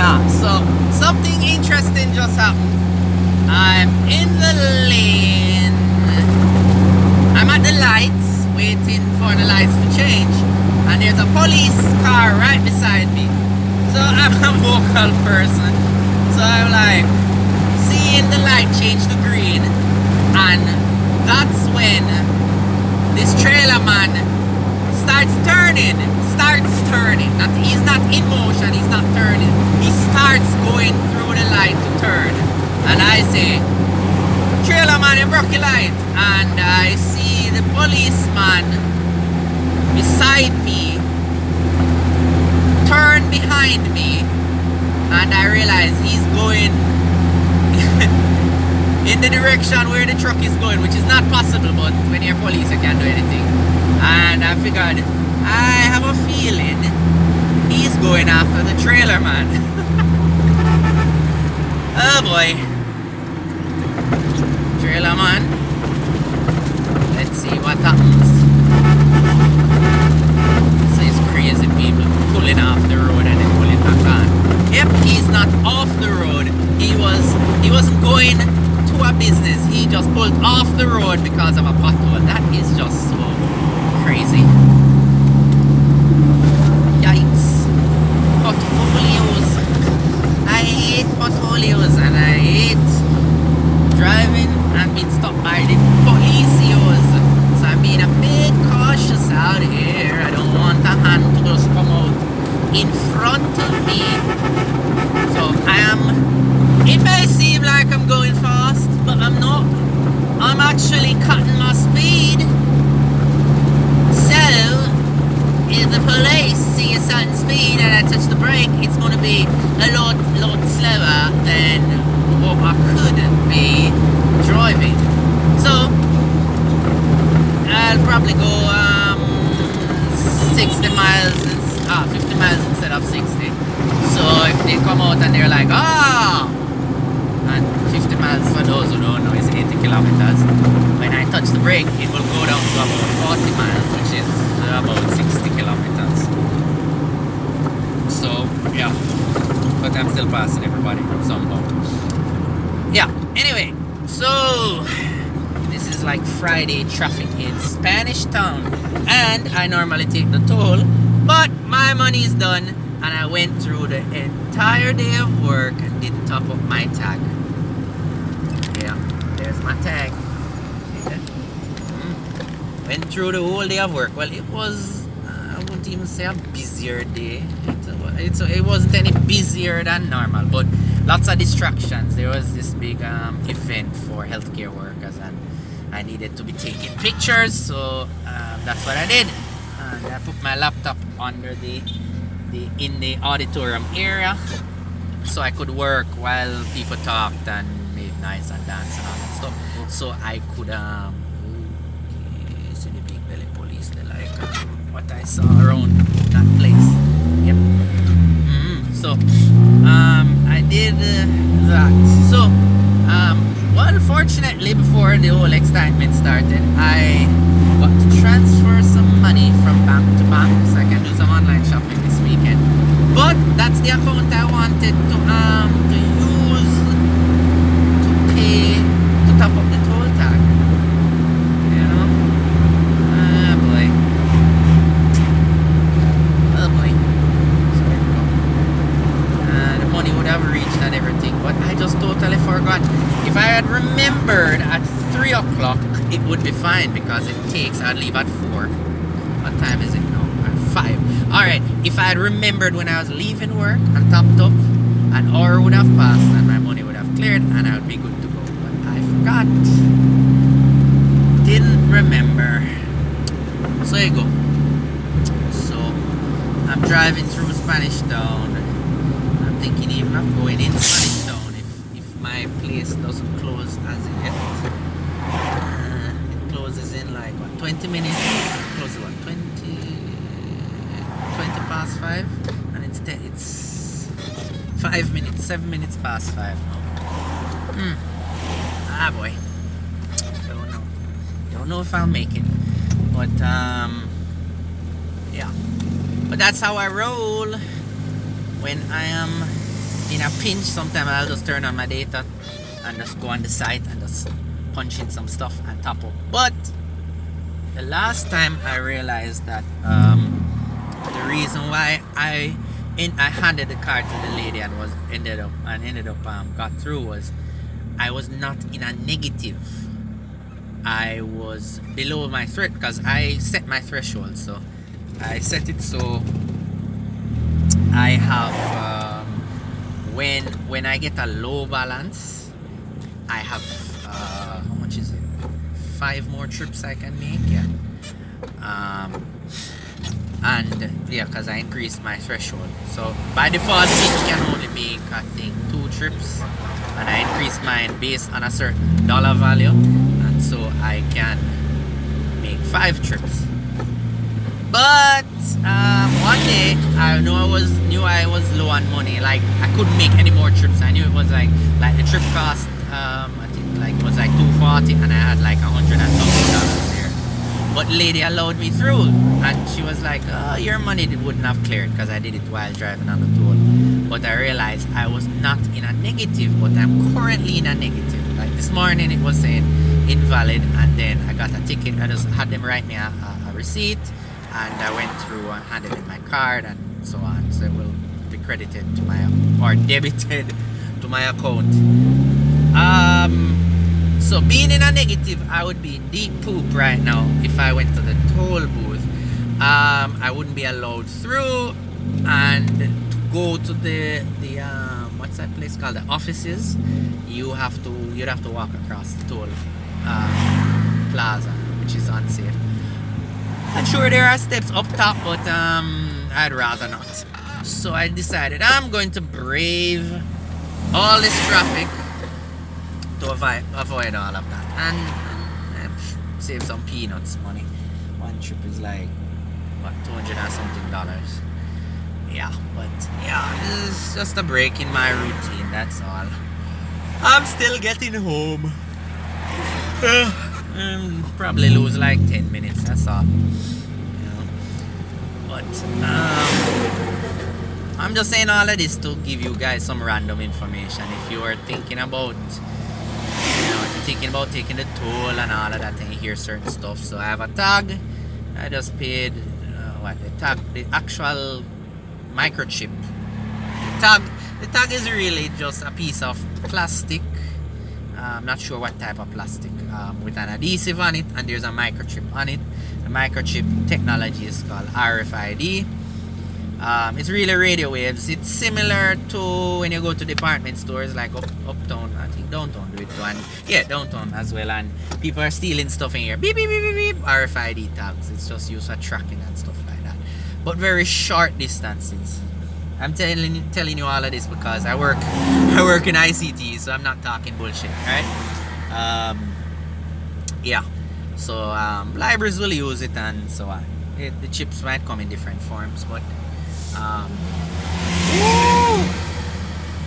Yeah, so something interesting just happened. I'm in the lane. I'm at the lights, waiting for the lights to change, and there's a police car right beside me. So I'm a vocal person. So I'm like, seeing the light change to green, and that's when this trailer man starts turning. He's not in motion, he's not turning. He starts going through the light to turn. And I say, trailer man, you broke your light. And I see the policeman beside me turn behind me. And I realize he's going in the direction where the truck is going, which is not possible, but when you're police you can't do anything. And I figured, I have a feeling he's going after the trailer man. Oh boy. Trailer man. Let's see what happens. So it's crazy people pulling off the road and then pulling back on. Yep, he's not off the road. He wasn't going to a business. He just pulled off the road because of a pothole. That is just so crazy. Yikes. Potholes. I hate potholes and I hate driving and being stopped by the police. So I'm being a bit cautious out here. I don't want a hand to just come out in front of me. So it may seem like I'm going fast, but I'm not. I'm actually cutting my speed. So, if the police see a certain speed and I touch the brake, it's going to be a lot slower than what I could be driving. So, I'll probably go 50 miles instead of 60. So, if they come out and they're like, and 50 miles, for those who don't know, is 80 kilometers. When I touch the brake, it will go down to about 40 miles, which is about 60 kilometers. So, yeah. But I'm still passing everybody somehow. Yeah, anyway. So, this is like Friday traffic in Spanish Town. And I normally take the toll, but my money is done. And I went through the entire day of work and didn't top up my tag. Yeah, there's my tag. Went through the whole day of work. Well, it was, I wouldn't even say a busier day. It wasn't any busier than normal, but lots of distractions. There was this big event for healthcare workers, and I needed to be taking pictures, so that's what I did. And I put my laptop under in the auditorium area, so I could work while people talked and made noise and dance and all that stuff. So I could see the big belly police. They like what I saw around that place. Yep. So I did that. So well, fortunately, before the whole excitement started, I got to transfer some money from bank to bank, so I can do some online shopping this weekend. But that's the account I wanted to use to pay, to top up the toll tag. You know? Oh boy. So there we go. The money would have reached and everything, but I just totally forgot. If I had remembered at 3 o'clock, it would be fine, because it takes, I'd leave at 4. What time is it now? At 5. Alright, if I had remembered when I was leaving work and topped up, an hour would have passed and my money would have cleared and I would be good to go. But I forgot. Didn't remember. So you go. So, I'm driving through Spanish Town. I'm thinking even of going in Spanish Town if my place doesn't close as yet. It closes in like what, 20 minutes? It closes what, 20 past 5? And it's 5 minutes, 7 minutes past 5 now. Ah boy. Don't know if I'll make it. But yeah. But that's how I roll when I am in a pinch, sometimes I'll just turn on my data and just go on the site and just punch in some stuff and top up. But the last time I realized that the reason why I handed the card to the lady and ended up got through was I was not in a negative. I was below my threat because I set my threshold. So I set it so I have when I get a low balance, I have how much is it? 5 more trips I can make. Yeah. And yeah, because I increased my threshold. So by default, it can only make, I think, 2 trips, and I increased mine based on a certain dollar value, and so I can make 5 trips. But one day I knew I was low on money. Like I couldn't make any more trips. I knew it was like the trip cost. I think like it was like $240, and I had like $100 and something there. But lady allowed me through, and she was like, "Oh, your money wouldn't have cleared because I did it while driving on the toll." But I realized I was not in a negative, but I'm currently in a negative. Like this morning, it was saying invalid, and then I got a ticket. I just had them write me a receipt, and I went through and handed in my card and so on. So it will be credited to my or debited to my account. So being in a negative, I would be in deep poop right now if I went to the toll booth. I wouldn't be allowed through, and to go to the what's that place called, the offices, you'd have to walk across the toll plaza, which is unsafe. I'm sure there are steps up top, but I'd rather not. So I decided I'm going to brave all this traffic to avoid all of that and save some peanuts money. One trip is like what, $200 and something. Yeah, but yeah, it's just a break in my routine, that's all. I'm still getting home. Probably lose like 10 minutes, that's all. You know. But I'm just saying all of this to give you guys some random information. If you are thinking about taking the toll and all of that, and you hear certain stuff. So I have a tag. I just paid the actual microchip. The tag is really just a piece of plastic. I'm not sure what type of plastic, with an adhesive on it, and there's a microchip on it. The microchip technology is called RFID. It's really radio waves. It's similar to when you go to department stores like uptown. I think downtown do it too, and yeah, downtown as well. And people are stealing stuff in here. Beep beep beep beep beep. RFID tags. It's just used for tracking and stuff like that, but very short distances. I'm telling you all of this because I work in ICT, so I'm not talking bullshit, right? Yeah. So libraries will use it and so on. The chips might come in different forms, but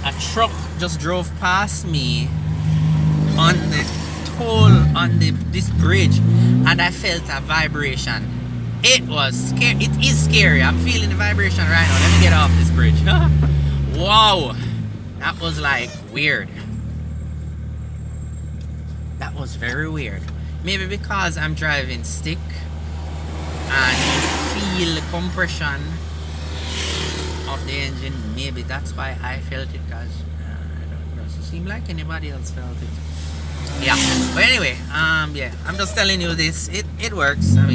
a truck just drove past me on the toll on this bridge, and I felt a vibration. It was scary. It is scary. I'm feeling the vibration right now. Let me get off this bridge. Wow, that was like weird. That was very weird. Maybe because I'm driving stick and you feel the compression of the engine. Maybe that's why I felt it, because it doesn't seem like anybody else felt it. Yeah, but anyway, yeah, I'm just telling you this. It works. I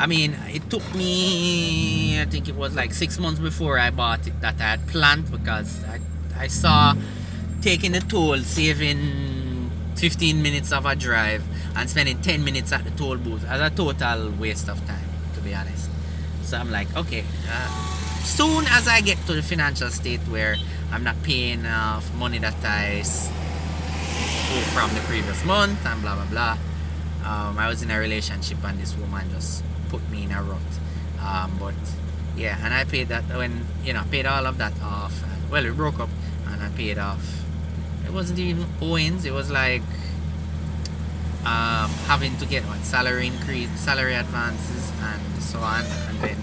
mean, it took me, I think it was like 6 months before I bought it that I had planned, because I saw taking the toll saving 15 minutes of a drive and spending 10 minutes at the toll booth as a total waste of time, to be honest. So I'm like, okay, soon as I get to the financial state where I'm not paying money that I owe from the previous month and blah blah blah. I was in a relationship and this woman just put me in a rut. But yeah, and I paid that when, paid all of that off. Well, we broke up and I paid off. It wasn't even owings, it was like having to get salary increase, salary advances and so on. And then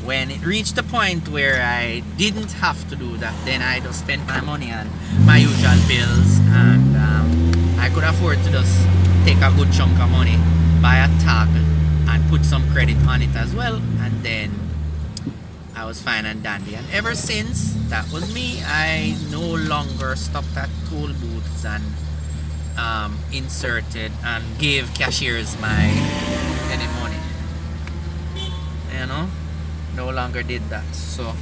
when it reached the point where I didn't have to do that, then I just spent my money on my usual bills, and I could afford to just take a good chunk of money, buy a tag, and put some credit on it as well, and then I was fine and dandy. And ever since, that was me. I no longer stopped at toll booths and inserted and gave cashiers any money. You know, no longer did that. So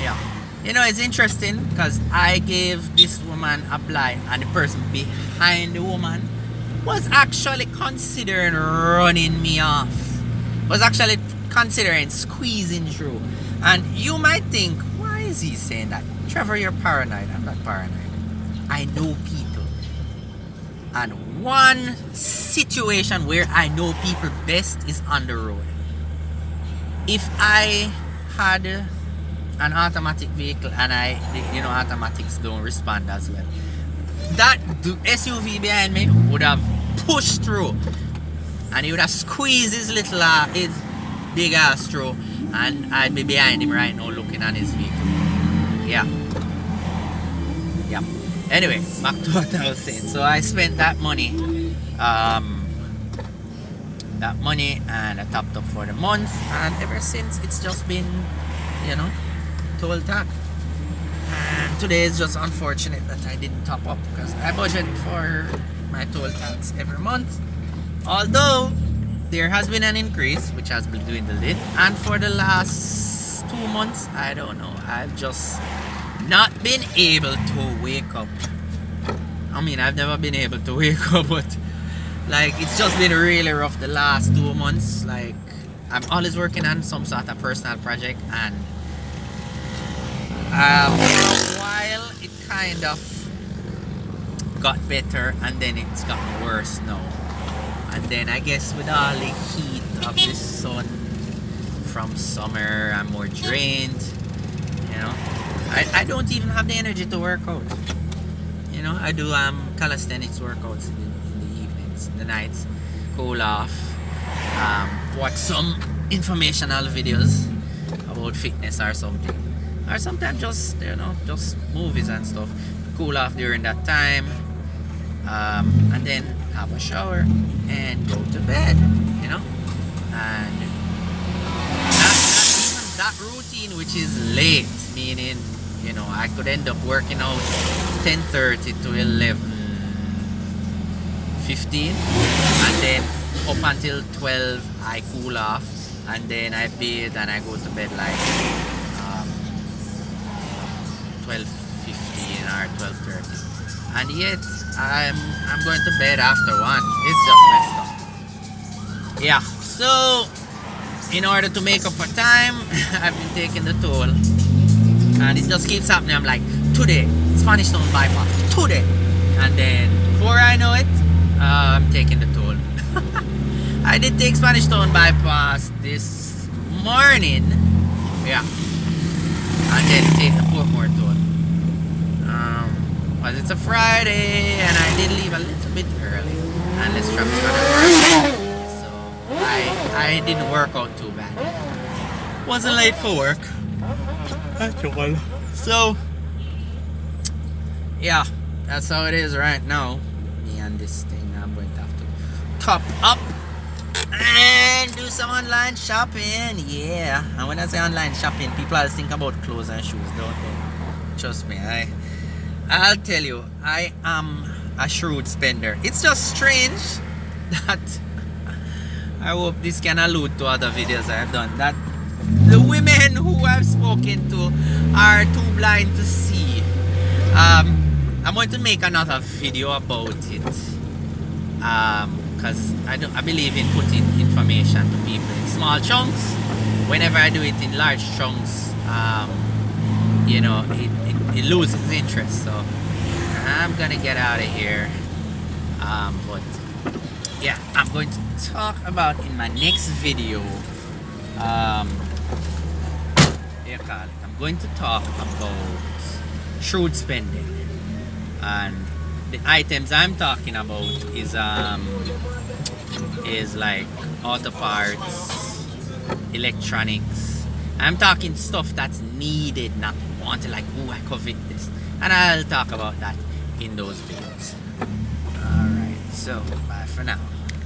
yeah, you know, it's interesting because I gave this woman a blind, and the person behind the woman was actually considering running me off, was actually considering squeezing through. And you might think, why is he saying that? Trevor, you're paranoid. I'm not paranoid. I know people. And one situation where I know people best is on the road. If I had an automatic vehicle and automatics don't respond as well, that SUV behind me would have pushed through, and he would have squeezed his big ass through, and I'd be behind him right now looking at his vehicle. Yeah. Anyway, back to what I was saying. So I spent that money, and I topped up for the month, and ever since it's just been, toll tag. And today is just unfortunate that I didn't top up, because I budget for my toll tax every month. Although there has been an increase, which has been dwindled it, and for the last 2 months, I don't know, I've just not been able to wake up. I mean, I've never been able to wake up, but like, it's just been really rough the last 2 months. Like, I'm always working on some sort of personal project, and for a while it kind of got better, and then it's gotten worse now. And then I guess with all the heat of the sun from summer, I'm more drained. I don't even have the energy to work out. I do calisthenics workouts in the evenings, in the nights, cool off, watch some informational videos about fitness or something, or sometimes just movies and stuff, cool off during that time, and then have a shower and go to bed, and that routine, which is late, meaning I could end up working out 10:30 to 11:15, and then up until 12 I cool off, and then I bathe and I go to bed like 12:15 or 12:30, and yet I'm going to bed after 1. It's just messed up. Yeah, so in order to make up for time, I've been taking the toll, and it just keeps happening. I'm like, today, Spanish Town bypass, today, and then before I know it, I'm taking the toll. I did take Spanish Town bypass this morning, yeah, and then take the Portmore toll. But it's a Friday, and I did leave a little bit early, and let's try to work. So I didn't work out too bad. Wasn't late for work. So yeah, that's how it is right now. Me and this thing, I'm going to have to top up and do some online shopping. Yeah, and when I say online shopping, people always think about clothes and shoes, don't they? Trust me, I'll tell you, I am a shrewd spender. It's just strange that I hope this can allude to other videos I've done, that the women who I've spoken to are too blind to see. I'm going to make another video about it, because I believe in putting information to people in small chunks. Whenever I do it in large chunks, it loses interest. So I'm gonna get out of here, but yeah, I'm going to talk about in my next video, I'm going to talk about shrewd spending, and the items I'm talking about is is like auto parts, electronics. I'm talking stuff that's needed, not wanted, like, oh, I covet this. And I'll talk about that in those videos. Alright, so bye for now.